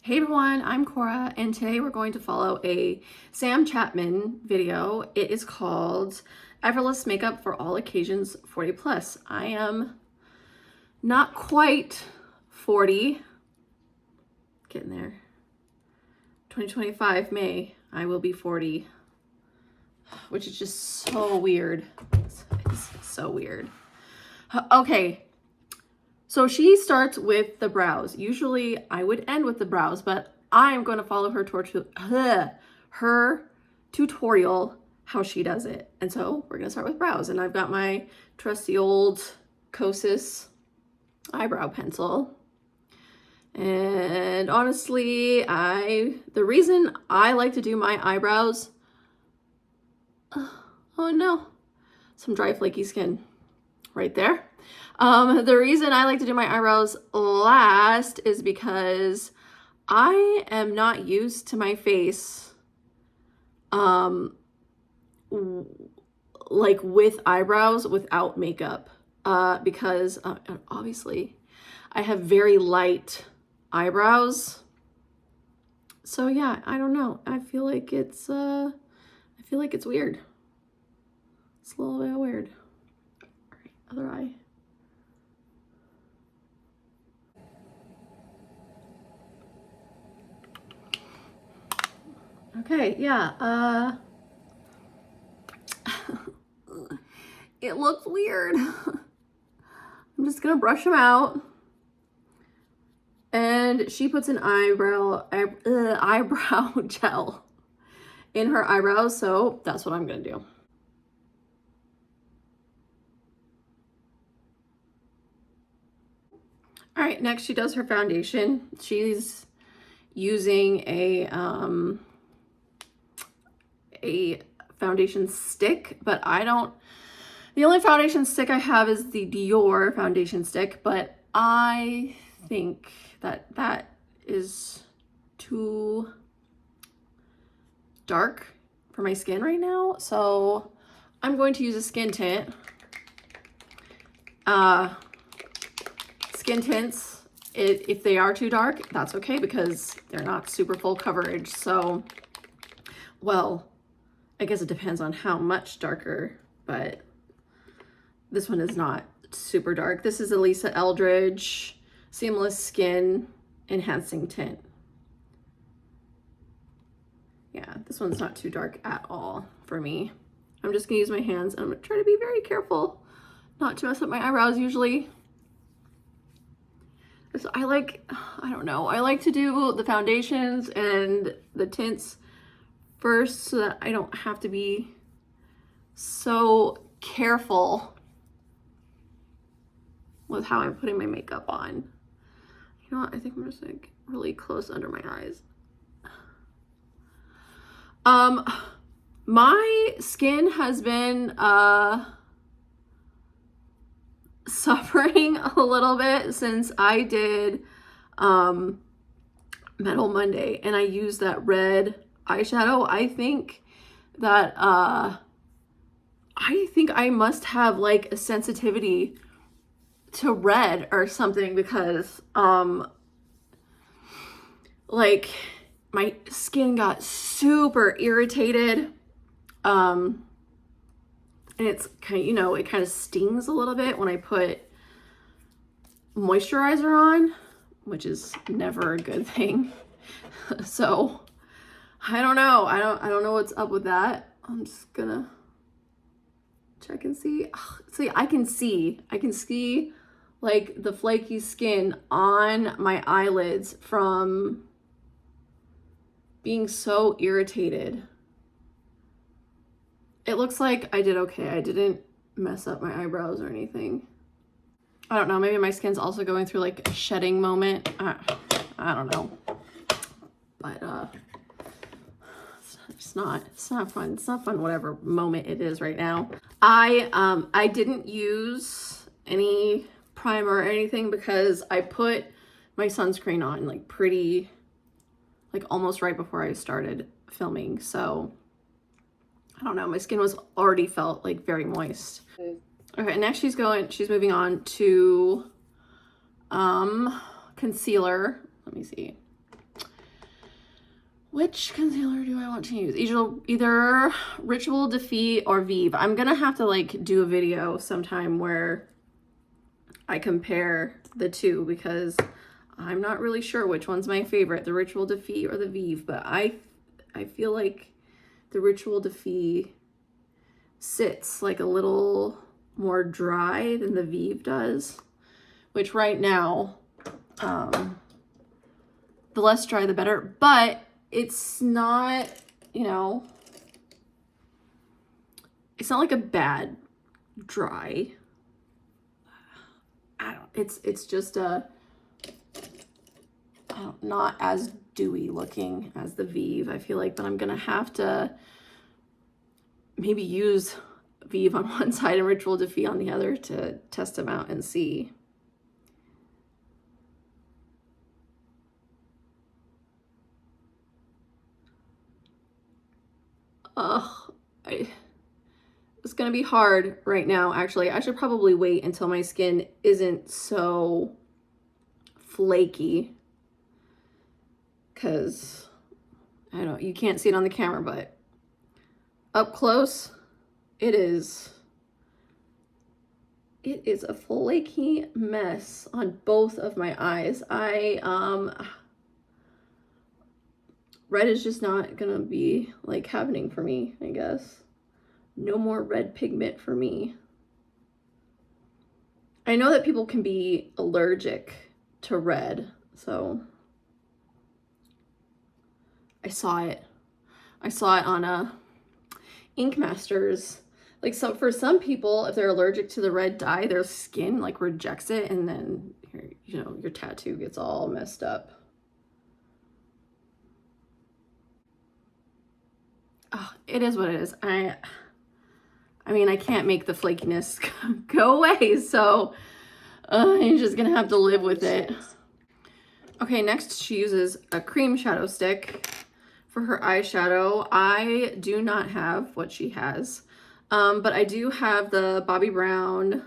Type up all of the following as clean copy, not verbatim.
Hey everyone, I'm Cora, and today we're going to follow a Sam Chapman video. It is called Effortless Makeup for All Occasions 40 Plus. I am not quite 40, getting there. 2025 May, I will be 40, which is just so weird. It's so weird. Okay. So she starts with the brows. Usually I would end with the brows, but I'm going to follow her tutorial, how she does it. And so we're going to start with brows. And I've got my trusty old Kosas eyebrow pencil. And honestly, the reason I like to do my eyebrows, oh no, some dry flaky skin right there. The reason I like to do my eyebrows last is because I am not used to my face, like with eyebrows without makeup, because obviously I have very light eyebrows. So yeah, I don't know. I feel like it's weird. It's a little bit weird. All right, other eye. Okay, yeah, it looks weird. I'm just gonna brush them out. And she puts an eyebrow gel in her eyebrows, so that's what I'm gonna do. All right, next she does her foundation. She's using a foundation stick, but the only foundation stick I have is the Dior foundation stick, but I think that is too dark for my skin right now, so I'm going to use a skin tint. Skin tints, if they are too dark, that's okay because they're not super full coverage. So, well, I guess it depends on how much darker, but this one is not super dark. This is a Eldridge Seamless Skin Enhancing Tint. Yeah, this one's not too dark at all for me. I'm just gonna use my hands and I'm gonna try to be very careful not to mess up my eyebrows usually. So I don't know, I like to do the foundations and the tints first so that I don't have to be so careful with how I'm putting my makeup on. You know what, I think I'm just like really close under my eyes. My skin has been suffering a little bit since I did Metal Monday and I used that red eyeshadow. I think that I must have like a sensitivity to red or something because like my skin got super irritated, and it's kind of, it kind of stings a little bit when I put moisturizer on, which is never a good thing. So I don't know. I don't know what's up with that. I'm just gonna check and see. See, I can see like the flaky skin on my eyelids from being so irritated. It looks like I did okay. I didn't mess up my eyebrows or anything. I don't know, maybe my skin's also going through like a shedding moment. I don't know. But it's not fun. It's not fun whatever moment it is right now. I didn't use any primer or anything because I put my sunscreen on like almost right before I started filming. So I don't know, my skin was already felt like very moist. Okay, next she's moving on to concealer. Let me see. Which concealer do I want to use? Either Rituel de Fille or Vive. I'm gonna have to like do a video sometime where I compare the two because I'm not really sure which one's my favorite, the Rituel de Fille or the Vive, but I feel like the Rituel de Fille sits like a little more dry than the Vive does, which right now, the less dry the better, but it's not, you know, it's not like a bad dry. It's just not as dewy looking as the Vive, I feel like, but I'm gonna have to maybe use Vive on one side and Rituel de Fille on the other to test them out and see. It's gonna be hard right now, actually. I should probably wait until my skin isn't so flaky, because I don't know, you can't see it on the camera, but up close, it is a flaky mess on both of my eyes. Red is just not gonna be like happening for me, I guess. No more red pigment for me. I know that people can be allergic to red, so I saw it on Ink Masters. Like, for some people, if they're allergic to the red dye, their skin like rejects it, and then your tattoo gets all messed up. Oh, it is what it is. I mean, I can't make the flakiness go away, so I'm just gonna have to live with it. Okay, next she uses a cream shadow stick for her eyeshadow. I do not have what she has, but I do have the Bobbi Brown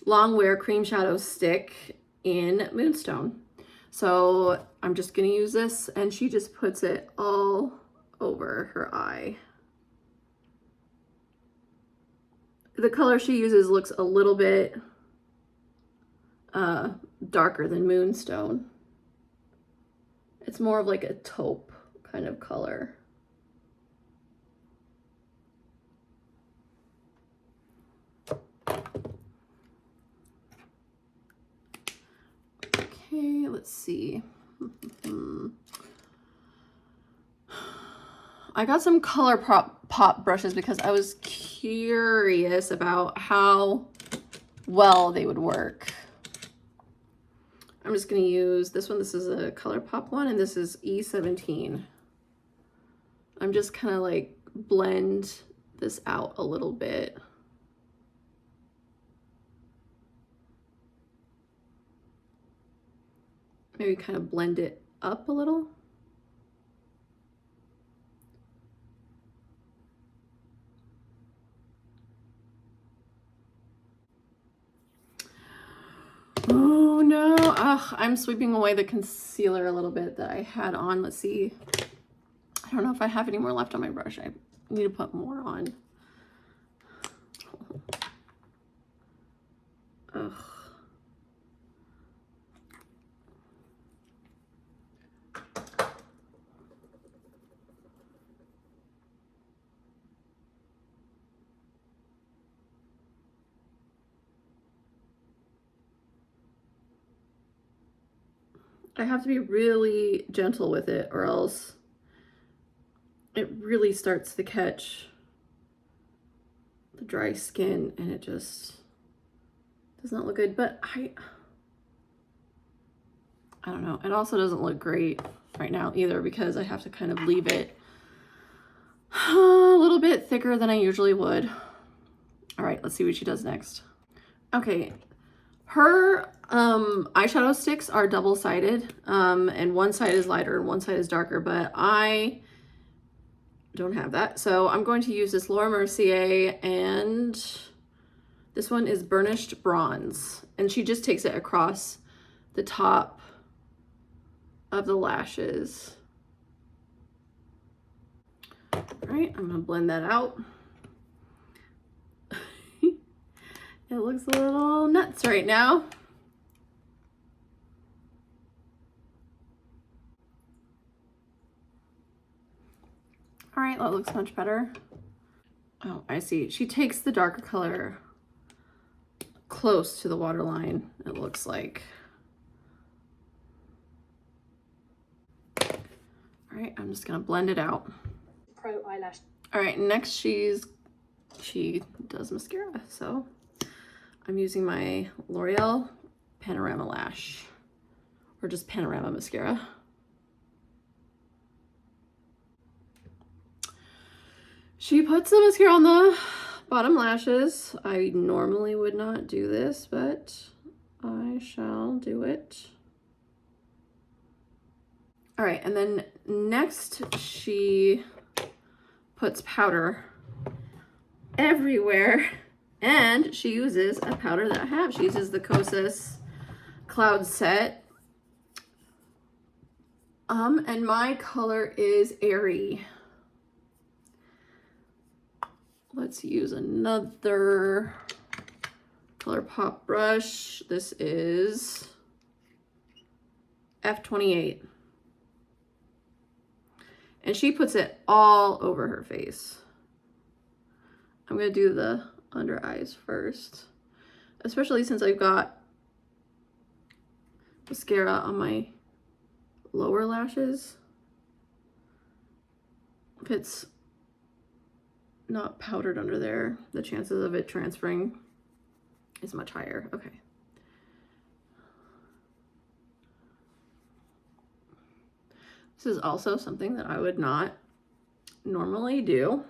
Longwear cream shadow stick in Moonstone. So I'm just gonna use this, and she just puts it all over her eye. The color she uses looks a little bit darker than Moonstone. It's more of like a taupe kind of color. Okay, let's see. I got some Colourpop brushes because I was curious about how well they would work. I'm just going to use this one. This is a Colourpop one, and this is E17. I'm just kind of like blend this out a little bit. Maybe kind of blend it up a little. Oh no, ugh, I'm sweeping away the concealer a little bit that I had on. Let's see. I don't know if I have any more left on my brush. I need to put more on. Ugh. I have to be really gentle with it, or else it really starts to catch the dry skin and it just does not look good. But I don't know. It also doesn't look great right now either because I have to kind of leave it a little bit thicker than I usually would. All right, let's see what she does next. Okay, her eyeshadow sticks are double-sided, and one side is lighter and one side is darker, but I don't have that. So I'm going to use this Laura Mercier, and this one is Burnished Bronze, and she just takes it across the top of the lashes. All right, I'm gonna blend that out. It looks a little nuts right now. All right, that looks much better. Oh, I see. She takes the darker color close to the waterline, it looks like. All right, I'm just gonna blend it out. Pro eyelash. All right, next she does mascara, so I'm using my L'Oreal Panorama Lash, or just Panorama Mascara. She puts the mascara on the bottom lashes. I normally would not do this, but I shall do it. All right, and then next she puts powder everywhere, and she uses a powder that I have. She uses the Kosas Cloud set. And my color is Airy. Let's use another Colourpop brush. This is F28. And she puts it all over her face. I'm gonna do the under eyes first, especially since I've got mascara on my lower lashes. If it's not powdered under there, the chances of it transferring is much higher. Okay. This is also something that I would not normally do.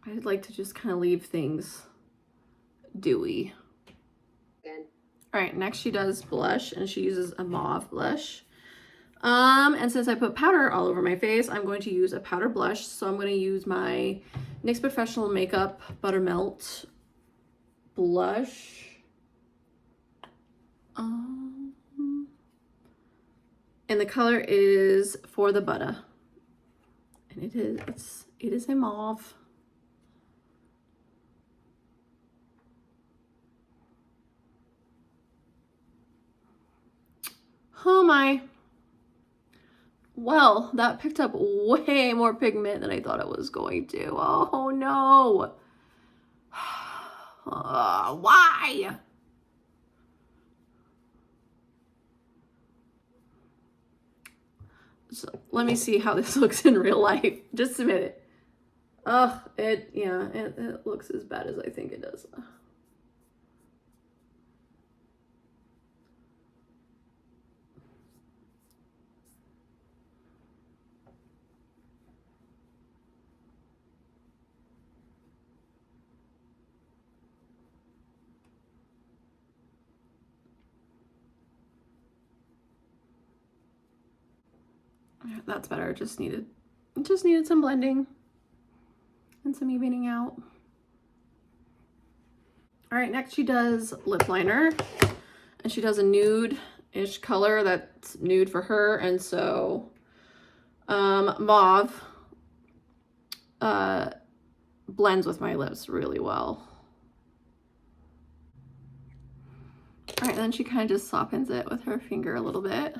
I'd like to just kind of leave things dewy. Again. All right, next she does blush, and she uses a mauve blush. And since I put powder all over my face, I'm going to use a powder blush. So I'm going to use my NYX Professional Makeup Buttermelt blush. And the color is For the Butta. And it is a mauve. Oh my. Well, that picked up way more pigment than I thought it was going to. Oh no. Why? So let me see how this looks in real life. Just a minute. Ugh, it looks as bad as I think it does. That's better. It just needed some blending and some evening out. All right, next she does lip liner, and she does a nude-ish color that's nude for her, and so mauve blends with my lips really well. All right, then she kind of just softens it with her finger a little bit.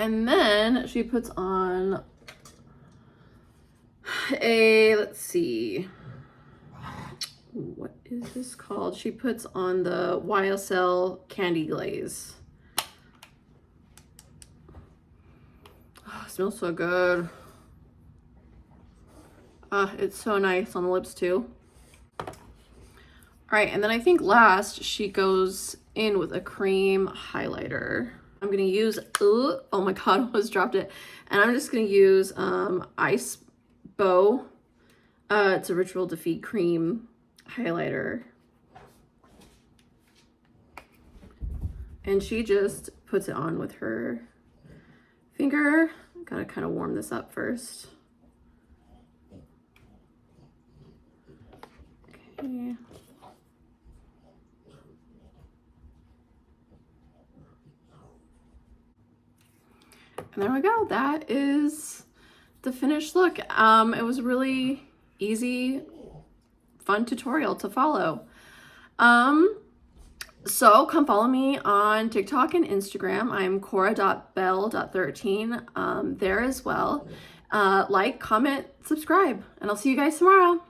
And then she puts on let's see, what is this called? She puts on the YSL Candy Glaze. Oh, it smells so good. It's so nice on the lips too. All right, and then I think last she goes in with a cream highlighter. I'm gonna use, oh my God, I almost dropped it. And I'm just gonna use icebow. It's a Rituel de Fille cream highlighter. And she just puts it on with her finger. Gotta kind of warm this up first. Okay. And there we go. That is the finished look. It was really easy, fun tutorial to follow. So come follow me on TikTok and Instagram. I'm cora.bell.13 there as well. Like, comment, subscribe, and I'll see you guys tomorrow.